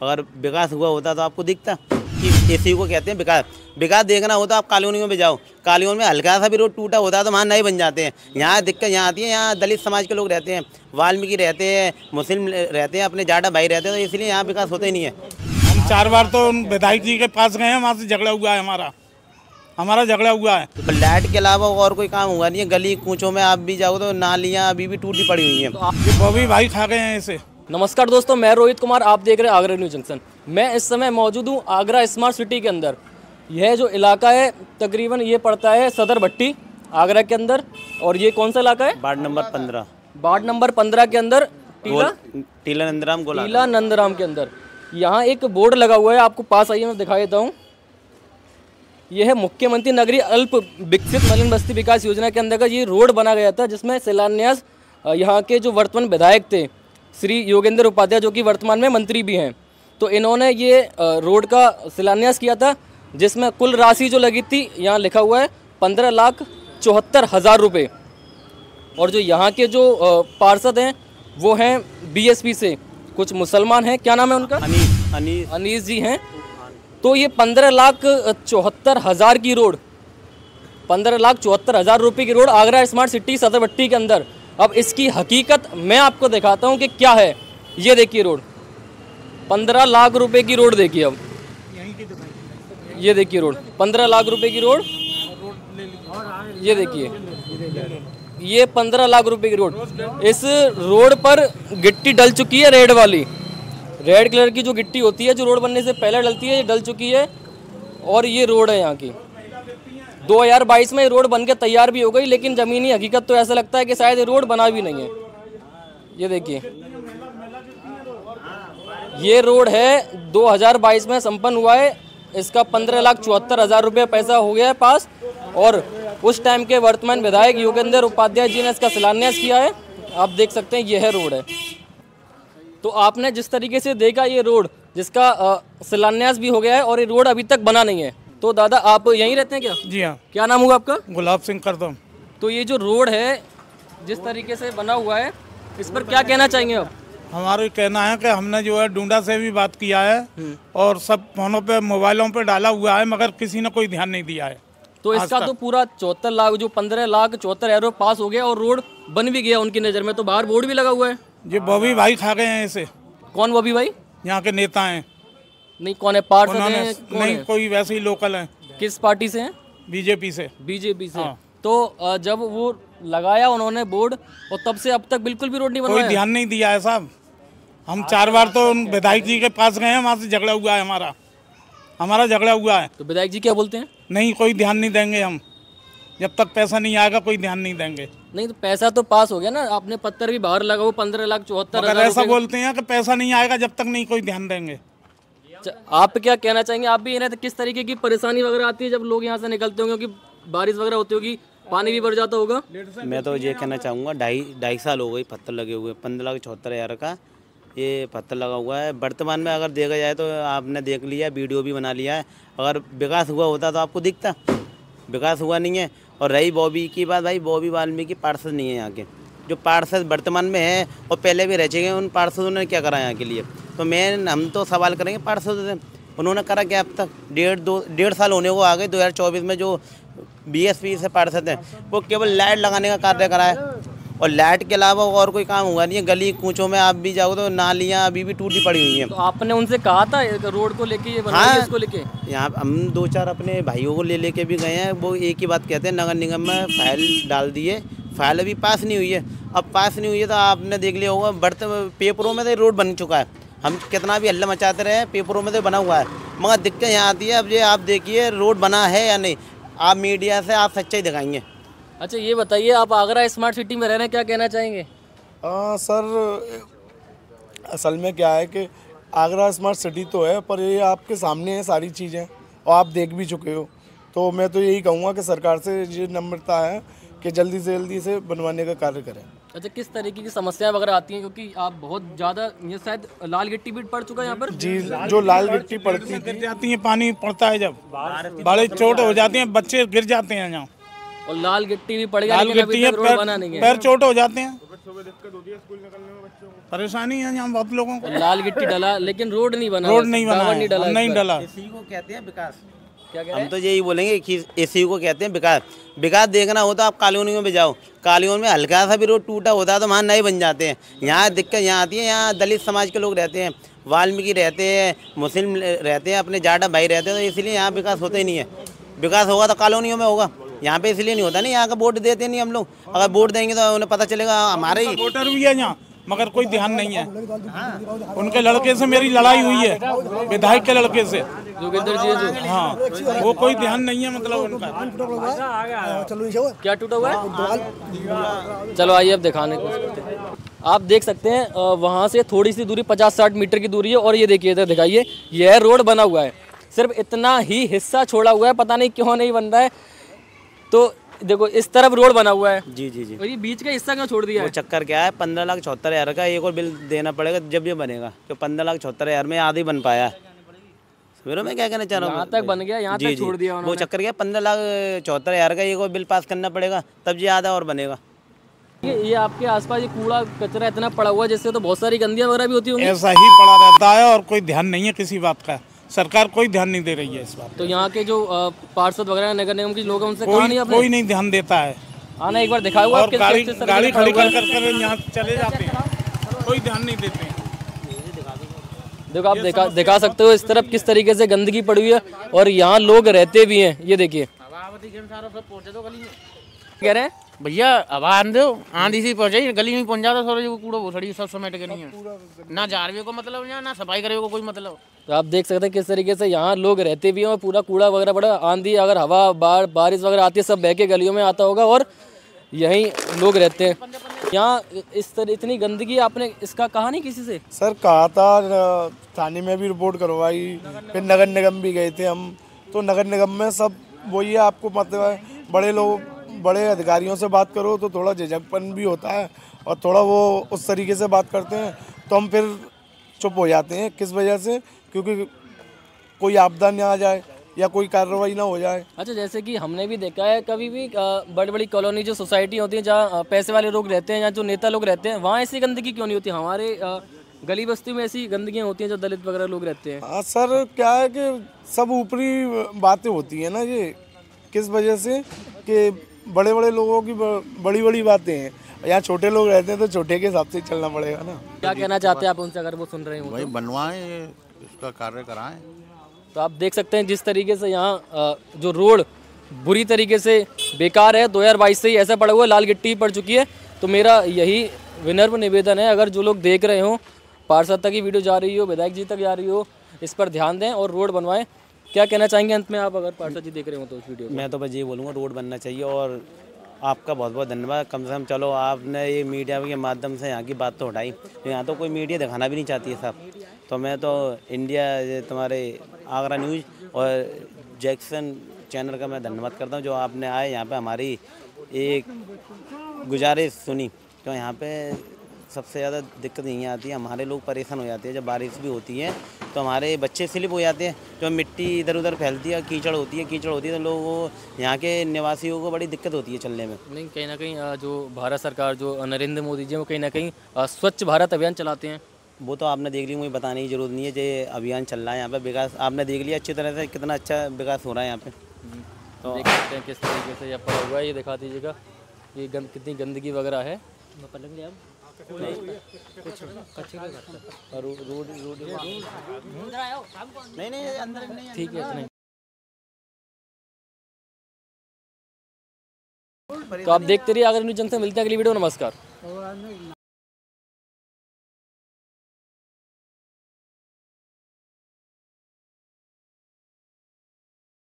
अगर विकास हुआ होता तो आपको दिखता कि इसी को कहते हैं विकास। विकास देखना होता आप कॉलोनियों में जाओ, कॉलोनियों में हल्का सा भी रोड टूटा होता है तो वहाँ नए बन जाते हैं। यहाँ दिक्कत यहाँ आती है, यहाँ दलित समाज के लोग रहते हैं, वाल्मीकि रहते हैं, मुस्लिम रहते हैं, अपने जाटा भाई रहते हैं, तो इसलिए यहाँ विकास होता ही नहीं है। हम 4 बार तो विधायक जी के पास गए हैं, वहाँ से झगड़ा हुआ है, हमारा झगड़ा हुआ है। तो लाइट के अलावा और कोई काम हुआ नहीं है। गली कूचों में आप भी जाओ तो नालियाँ अभी भी टूटी पड़ी हुई हैं। ये बॉबी भाई खा गए हैं इसे। नमस्कार दोस्तों, मैं रोहित कुमार, आप देख रहे हैं आगरा न्यूज़ जंक्शन। मैं इस समय मौजूद हूँ आगरा स्मार्ट सिटी के अंदर। यह जो इलाका है तकरीबन ये पड़ता है सदर भट्टी आगरा के अंदर। और ये कौन सा इलाका है? Ward number 15। वार्ड नंबर 15 के अंदर टीला नंदराम के अंदर यहाँ एक बोर्ड लगा हुआ है। आपको पास आइए, मैं दिखा देता हूँ। यह है मुख्यमंत्री नगरीय अल्प विकसित मलिन बस्ती विकास योजना के अंतर्गत ये रोड बना गया था, जिसमें शिलान्यास यहाँ के जो वर्तमान विधायक थे श्री योगेंद्र उपाध्याय, जो कि वर्तमान में मंत्री भी हैं, तो इन्होंने ये रोड का शिलान्यास किया था, जिसमें कुल राशि जो लगी थी यहाँ लिखा हुआ है 15,74,000 रुपये। और जो यहाँ के जो पार्षद हैं वो हैं बीएसपी से, कुछ मुसलमान हैं। क्या नाम है उनका? अनीस जी हैं। तो ये 15,74,000 की रोड, 15,74,000 रुपये की रोड आगरा स्मार्ट सिटी सदर भट्टी के अंदर। अब इसकी हकीकत मैं आपको दिखाता हूँ कि क्या है। ये देखिए रोड, 15 लाख रुपए की रोड देखिए। अब ये देखिए रोड, 15 लाख रुपए की रोड। ये देखिए, ये 15 लाख रुपए की रोड। इस रोड पर गिट्टी डल चुकी है, रेड वाली, रेड कलर की जो गिट्टी होती है, जो रोड बनने से पहले डलती है, ये डल चुकी है। और ये रोड है यहाँ की। 2022 में ये रोड बनके तैयार भी हो गई, लेकिन ज़मीनी हकीकत तो ऐसा लगता है कि शायद ये रोड बना भी नहीं है। ये देखिए, ये रोड है 2022 में संपन्न हुआ है। इसका 15,74,000 रुपये पैसा हो गया है पास। और उस टाइम के वर्तमान विधायक योगेंद्र उपाध्याय जी ने इसका शिलान्यास किया है। आप देख सकते हैं यह रोड है। तो आपने जिस तरीके से देखा ये रोड, जिसका शिलान्यास भी हो गया है, और ये रोड अभी तक बना नहीं है। तो दादा आप यहीं रहते हैं क्या? जी हाँ। क्या नाम हुआ आपका? गुलाब सिंह करदम। तो ये जो रोड है जिस तरीके से बना हुआ है, इस पर क्या कहना चाहेंगे आप? हमारा कहना है कि हमने जो है डूंडा से भी बात किया है और सब फोनों पे मोबाइलों पे डाला हुआ है, मगर किसी ने कोई ध्यान नहीं दिया है। तो इसका तो पूरा 74 लाख, जो 15,74,000 पास हो गया और रोड बन भी गया उनकी नज़र में। तो बाहर बोर्ड भी लगा हुआ है। ये बॉबी भाई खा गए हैं इसे। कौन बॉबी भाई? यहाँ के नेता हैं। नहीं, कौन है? पार्षद हैं? नहीं, कोई वैसे ही लोकल हैं। किस पार्टी से हैं? बीजेपी से। बीजेपी से। हाँ। तो जब वो लगाया उन्होंने बोर्ड, और तब से अब तक बिल्कुल भी रोड नहीं बनवाया। कोई ध्यान नहीं दिया है साहब। हम 4 बार तो विधायक जी के पास गए हैं, वहाँ से झगड़ा हुआ है, हमारा झगड़ा हुआ है। तो विधायक जी क्या बोलते हैं? नहीं, कोई ध्यान नहीं देंगे हम, जब तक पैसा नहीं आएगा कोई ध्यान नहीं देंगे। नहीं, तो पैसा तो पास हो गया ना, आपने पत्थर भी बाहर लगा, वो 15,74,000। ऐसा बोलते हैं कि पैसा नहीं आएगा जब तक नहीं कोई ध्यान देंगे। आप क्या कहना चाहेंगे? आप भी तो किस तरीके की परेशानी वगैरह आती है जब लोग यहाँ से निकलते होंगे, क्योंकि बारिश वगैरह होती होगी, पानी भी बढ़ जाता होगा? मैं तो ये कहना चाहूँगा, ढाई साल हो गई पत्थर लगे हुए। 15,74,000 का ये पत्थर लगा हुआ है। वर्तमान में अगर देखा जाए तो आपने देख लिया, वीडियो भी बना लिया है। अगर विकास हुआ होता तो आपको दिखता। विकास हुआ नहीं है। और रही बॉबी की बात, भाई बॉबी वाल्मीकि पार्षद नहीं है यहाँ के। जो पार्षद वर्तमान में है और पहले भी रह चुके, उन पार्षदों ने क्या करा यहाँ के लिए? तो हम तो सवाल करेंगे पार्षदों से, उन्होंने करा क्या अब तक? 1.5 साल होने को आ गए। 2024 में जो बीएसपी से पार्षद हैं वो केवल लाइट लगाने का कार्य करा है, और लाइट के अलावा और कोई काम हुआ नहीं है। गली कूचों में आप भी जाओ तो नालियाँ अभी भी टूटी पड़ी हुई हैं। तो आपने उनसे कहा था रोड को लेके, ये बनाइए? हाँ, इसको लेके यहाँ हम 2-4 अपने भाइयों को लेके भी गए हैं। वो एक ही बात कहते हैं, नगर निगम में फाइल डाल दिए, फाइल अभी पास नहीं हुई है। अब पास नहीं हुई है तो आपने देख लिया होगा, पेपरों में तो रोड बन चुका है। हम कितना भी हल्ला मचाते रहे, पेपरों में तो बना हुआ है, मगर दिक्कत यहाँ आती है। अब ये आप देखिए रोड बना है या नहीं, आप मीडिया से आप सच्चाई दिखाएंगे। अच्छा, ये बताइए, आप आगरा स्मार्ट सिटी में रह रहे हैं, क्या कहना चाहेंगे? सर, असल में क्या है कि आगरा स्मार्ट सिटी तो है, पर ये आपके सामने है सारी चीज़ें, और आप देख भी चुके हो। तो मैं तो यही कहूँगा कि सरकार से ये नम्रता है कि जल्दी से जल्दी से बनवाने का कार्य करें। अच्छा, किस तरीके की समस्याएं वगैरह आती हैं? क्योंकि आप बहुत ज़्यादा, ये शायद लाल गिट्टी भी पड़ चुका है यहाँ पर। जी, जो लाल गिट्टी पड़ती है, गिर जाती है, पानी पड़ता है, जब बड़े चोट हो जाती हैं, बच्चे गिर जाते हैं यहाँ। और लाल गिट्टी भी पड़ गया, लेकिन अभी तक रोड बना नहीं है। पैर चोट हो जाते हैं। सुबह दिक्कत होती है स्कूल निकलने में बच्चों को। परेशानी है यहाँ बहुत लोगों को। लाल गिट्टी डला लेकिन रोड नहीं बना, रोड नहीं बना टावर है, नहीं डला, नहीं डला। इसी को कहते हैं विकास। क्या कह रहे हम हैं? तो यही बोलेंगे कि इसी को कहते हैं विकास। विकास देखना हो तो आप कॉलोनियों में जाओ, कॉलोनियों में हल्का सा भी रोड टूटा होता है तो वहाँ नए बन जाते हैं। यहाँ दिक्कत यहाँ आती है, यहाँ दलित समाज के लोग रहते हैं, वाल्मीकि रहते हैं, मुस्लिम रहते हैं, अपने जाटा भाई रहते हैं, तो इसलिए यहाँ विकास होता ही नहीं है। विकास होगा तो कॉलोनियों में होगा, यहाँ पे इसलिए नहीं होता। नहीं, यहाँ का वोट देते नहीं हम लोग, अगर वोट देंगे तो उन्हें पता चलेगा हमारे ही वोटर भी है यहाँ, मगर कोई ध्यान नहीं है। उनके लड़के से मेरी लड़ाई हुई है, विधायक के लड़के से, जोगिंदर जी जो, हाँ, वो कोई ध्यान नहीं है मतलब उनका। क्या टूटा हुआ है? चलो आइए अब दिखाने की कोशिश करते हैं। आप देख सकते हैं वहाँ से थोड़ी सी दूरी 50-60 मीटर की दूरी है और ये देखिए इधर दिखाइए, यह रोड बना हुआ है, सिर्फ इतना ही हिस्सा छोड़ा हुआ है, पता नहीं क्यों नहीं बन रहा है। तो देखो इस तरफ रोड बना हुआ है, जी जी जी। और ये बीच का हिस्सा क्यों छोड़ दिया वो है? चक्कर क्या है, 15,74,000 का एक और बिल देना पड़ेगा जब ये बनेगा, तो 15,74,000 में आधी बन पाया है। मेरे में क्या कहना चाह रहा हूँ, यहाँ तक बन गया, यहाँ तक छोड़ दिया वो उन्होंने। चक्कर क्या, 15,74,000 का एक और बिल पास करना पड़ेगा तब ये आधा और बनेगा। ये आपके आसपास ये कूड़ा कचरा इतना पड़ा हुआ है जिससे तो बहुत सारी गंदियाँ वगैरह भी होती होंगी। ऐसा ही पड़ा रहता है और कोई ध्यान नहीं है किसी बात का, सरकार कोई ध्यान नहीं दे रही है इस बात। तो यहाँ के जो पार्षद वगैरह नगर निगम के लोग हैं उनसे कहा नहीं आपने? कोई नहीं ध्यान देता है। आना एक बार दिखाया हुआ और आपके गाड़ी तरफ से गाड़ी सड़क खड़ी पे कर कर यहाँ चले जाते हैं, कोई ध्यान नहीं देते हैं। देखो आप दिखा सकते हो इस तरफ किस तरीके से गंदगी पड़ी हुई है और यहाँ लोग रहते भी हैं। ये देखिए कह रहे हैं भैया अब आंधे हो, आंधी सी पहुंचाई गली में पहुंच जाता सर, कूड़ा भोसड़ी सब समेट के नहीं है, ना झाड़वे को मतलब ना सफाई करे को कोई मतलब। तो आप देख सकते हैं किस तरीके से यहाँ लोग रहते भी हैं और पूरा कूड़ा वगैरह पड़ा, आंधी अगर हवा बारिश वगैरह आती है सब बह के गलियों में आता होगा और यहीं लोग रहते हैं। यहाँ इस तरह इतनी गंदगी, आपने इसका कहा नहीं किसी से? सर कहा था, थाने में भी रिपोर्ट करवाई, फिर नगर निगम भी गए थे हम, तो नगर निगम में सब वही है, आपको मतलब है बड़े लोग बड़े अधिकारियों से बात करो तो थोड़ा झिझकपन भी होता है और थोड़ा वो उस तरीके से बात करते हैं तो हम फिर चुप हो जाते हैं। किस वजह से? क्योंकि कोई आपदा ना आ जाए या कोई कार्रवाई ना हो जाए। अच्छा, जैसे कि हमने भी देखा है कभी भी बड़ी बड़ी कॉलोनी जो सोसाइटी होती है जहाँ पैसे वाले लोग रहते हैं या जो नेता लोग रहते हैं, वहाँ ऐसी गंदगी क्यों नहीं होती? हमारे गली बस्ती में ऐसी गंदगियाँ होती हैं जो दलित वगैरह लोग रहते हैं। हाँ सर, क्या है कि सब ऊपरी बातें होती हैं ना, ये किस वजह से कि बड़े बड़े लोगों की बड़ी बड़ी बातें हैं, यहाँ छोटे लोग रहते हैं तो छोटे के हिसाब से चलना पड़ेगा ना। क्या कहना चाहते हैं आप उनसे अगर वो सुन रहे हो? भाई बनवाएं, इसका कार्य कराएं। तो आप देख सकते हैं जिस तरीके से यहाँ जो रोड बुरी तरीके से बेकार है, 2022 से ही ऐसा पड़ा हुआ है, लाल गिट्टी पड़ चुकी है। तो मेरा यही विनम्र निवेदन है, अगर जो लोग देख रहे हो, पार्षद तक की वीडियो जा रही हो, विधायक जी तक जा रही हो, इस पर ध्यान दें और रोड बनवाएं। क्या कहना चाहेंगे अंत में आप, अगर पार्षद जी देख रहे हो तो उस वीडियो को? मैं तो बस ये बोलूँगा रोड बनना चाहिए और आपका बहुत बहुत धन्यवाद। कम से कम चलो आपने ये मीडिया के माध्यम से यहाँ की बात तो उठाई, यहाँ तो कोई मीडिया दिखाना भी नहीं चाहती है साहब। तो मैं तो इंडिया तुम्हारे आगरा न्यूज़ और जैक्सन चैनल का मैं धन्यवाद करता हूँ जो आपने आए यहाँ पे हमारी एक गुजारिश सुनी। तो यहाँ पे सबसे ज़्यादा दिक्कत यहीं आती है, हमारे लोग परेशान हो जाते हैं जब बारिश भी होती है तो हमारे बच्चे स्लिप हो जाते हैं, जो मिट्टी इधर उधर फैलती है, कीचड़ होती है तो लोगों यहाँ के निवासियों को बड़ी दिक्कत होती है चलने में। नहीं, कहीं ना कहीं जो भारत सरकार जो नरेंद्र मोदी जी वो कहीं ना कहीं स्वच्छ भारत अभियान चलाते हैं। वो तो आपने देख लिया, मुझे बताने की जरूरत नहीं है, ये अभियान चल रहा है यहाँ पे, विकास आपने देख लिया अच्छी तरह से कितना अच्छा विकास हो रहा है यहाँ पे। तो देख सकते हैं किस तरीके से यहाँ पड़ा हुआ है, ये दिखा दीजिएगा, ये कितनी गंदगी वगैरह है। नहीं अंदर नहीं, ठीक है इतने। तो आप देखते रहिए आगरा न्यूज़ जंक्शन, मिलते हैं अगली वीडियो। नमस्कार।